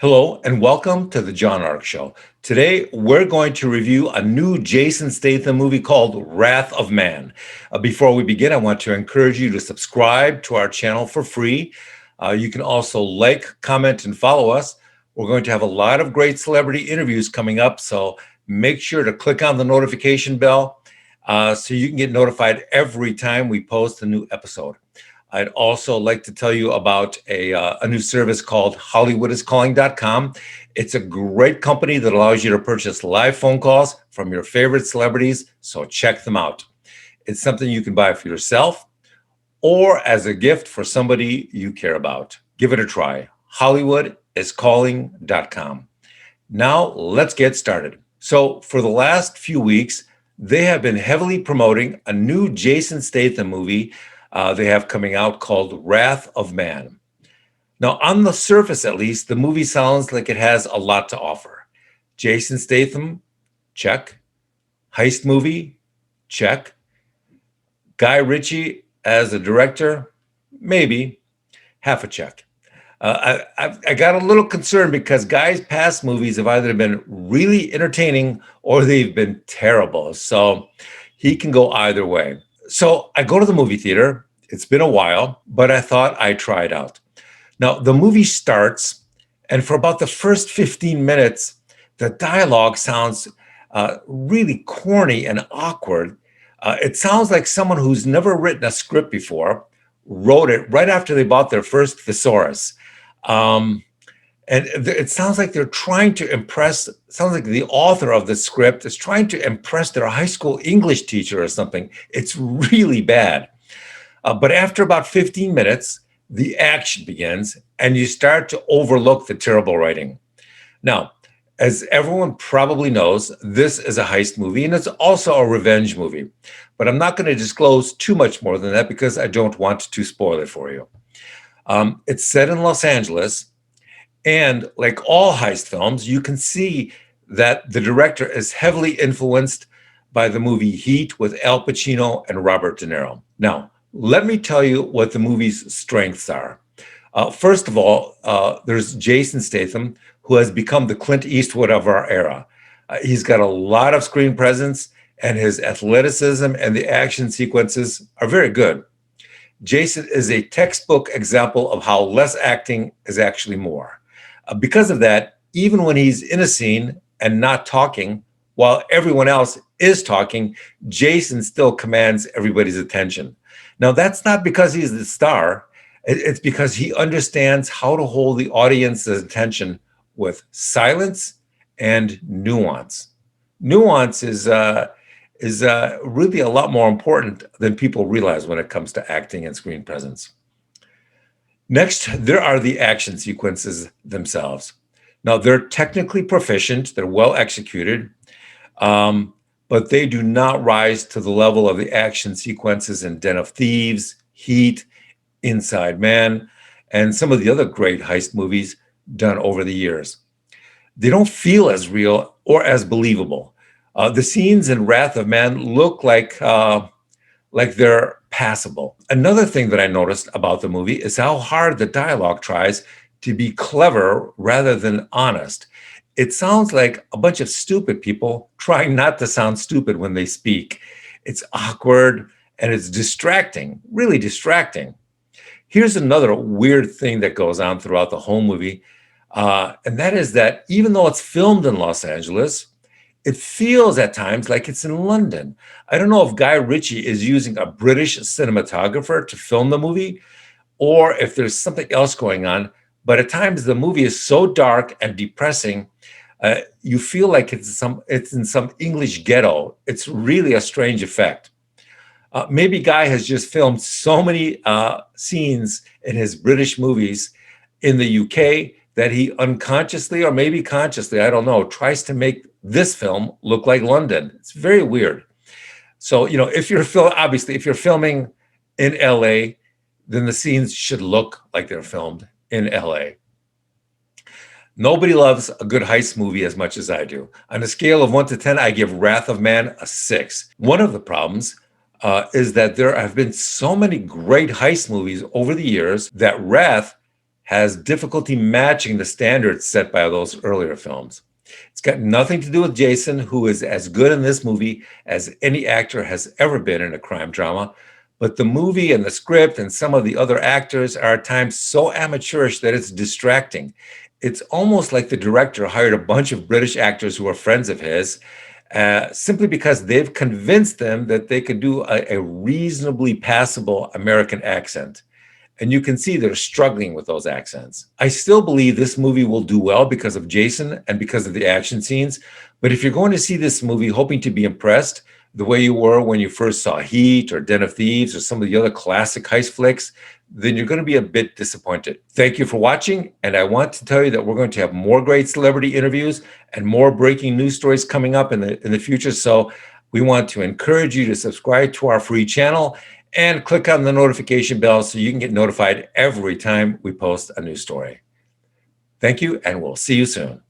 Hello and welcome to the John Ark Show. Today we're going to review a new Jason Statham movie called Wrath of Man. Before we begin, I want to encourage you to subscribe to our channel for free. You can also like, comment, and follow us. We're going to have a lot of great celebrity interviews coming up, so make sure to click on the notification bell so you can get notified every time we post a new episode. I'd also like to tell you about a new service called HollywoodIsCalling.com. It's a great company that allows you to purchase live phone calls from your favorite celebrities, so check them out. It's something you can buy for yourself or as a gift for somebody you care about. Give it a try. HollywoodIsCalling.com. Now, let's get started. So, for the last few weeks, they have been heavily promoting a new Jason Statham movie they have coming out called Wrath of Man. Now, on the surface at least, the movie sounds like it has a lot to offer. Jason Statham, check. Heist movie, check. Guy Ritchie as a director, maybe. Half a check. I got a little concerned because Guy's past movies have either been really entertaining or they've been terrible. So he can go either way. So I go to the movie theater. It's been a while, but I thought I'd try it out. Now, the movie starts, and for about the first 15 minutes, the dialogue sounds really corny and awkward. It sounds like someone who's never written a script before wrote it right after they bought their first thesaurus. It sounds like they're trying to impress, sounds like the author of the script is trying to impress their high school English teacher or something. It's really bad. But after about 15 minutes, the action begins and you start to overlook the terrible writing. Now, as everyone probably knows, this is a heist movie and it's also a revenge movie. But I'm not going to disclose too much more than that because I don't want to spoil it for you. It's set in Los Angeles. And like all heist films, you can see that the director is heavily influenced by the movie Heat with Al Pacino and Robert De Niro. Now, let me tell you what the movie's strengths are. First of all, there's Jason Statham, who has become the Clint Eastwood of our era. He's got a lot of screen presence, and his athleticism and the action sequences are very good. Jason is a textbook example of how less acting is actually more. Because of that, even when he's in a scene and not talking, while everyone else is talking, Jason still commands everybody's attention. Now, that's not because he's the star. It's because he understands how to hold the audience's attention with silence and nuance. Nuance is really a lot more important than people realize when it comes to acting and screen presence. Next, there are the action sequences themselves. Now, they're technically proficient, they're well executed, but they do not rise to the level of the action sequences in Den of Thieves, Heat, Inside Man, and some of the other great heist movies done over the years. They don't feel as real or as believable. The scenes in Wrath of Man look like they're passable. Another thing that I noticed about the movie is how hard the dialogue tries to be clever rather than honest. It sounds like a bunch of stupid people trying not to sound stupid when they speak. It's awkward and it's distracting, really distracting. Here's another weird thing that goes on throughout the whole movie, and that is that even though it's filmed in Los Angeles, it feels at times like it's in London. I don't know if Guy Ritchie is using a British cinematographer to film the movie or if there's something else going on, but at times the movie is so dark and depressing, you feel like it's in some English ghetto. It's really a strange effect. Maybe Guy has just filmed so many scenes in his British movies in the UK that he unconsciously or maybe consciously, I don't know, tries to make this film look like London. It's very weird. So, if you're filming in LA, then the scenes should look like they're filmed in LA. Nobody loves a good heist movie as much as I do. On a scale of 1 to 10, I give Wrath of Man a 6. One of the problems is that there have been so many great heist movies over the years that Wrath has difficulty matching the standards set by those earlier films. It's got nothing to do with Jason, who is as good in this movie as any actor has ever been in a crime drama. But the movie and the script and some of the other actors are at times so amateurish that it's distracting. It's almost like the director hired a bunch of British actors who are friends of his, simply because they've convinced them that they could do a reasonably passable American accent. And you can see they're struggling with those accents. I still believe this movie will do well because of Jason and because of the action scenes. But if you're going to see this movie hoping to be impressed the way you were when you first saw Heat or Den of Thieves or some of the other classic heist flicks, then you're going to be a bit disappointed. Thank you for watching. And I want to tell you that we're going to have more great celebrity interviews and more breaking news stories coming up in the future. So we want to encourage you to subscribe to our free channel and click on the notification bell so you can get notified every time we post a new story. Thank you, and we'll see you soon.